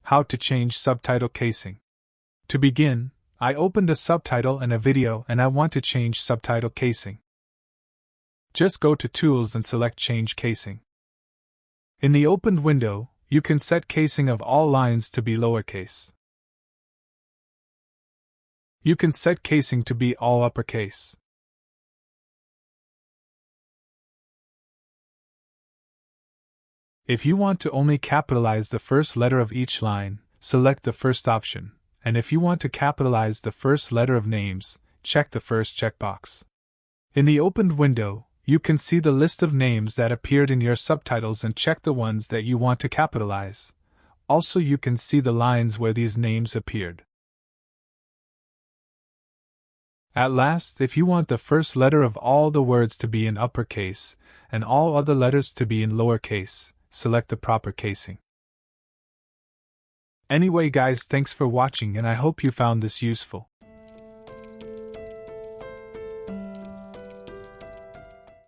How to change subtitle casing. To begin, I opened a subtitle and a video and I want to change subtitle casing. Just go to Tools and select Change Casing. In the opened window, you can set casing of all lines to be lowercase. You can set casing to be all uppercase. If you want to only capitalize the first letter of each line, select the first option, and if you want to capitalize the first letter of names, check the first checkbox. In the opened window, you can see the list of names that appeared in your subtitles and check the ones that you want to capitalize. Also, you can see the lines where these names appeared. At last, if you want the first letter of all the words to be in uppercase and all other letters to be in lowercase, select the proper casing. Anyway guys, thanks for watching and I hope you found this useful.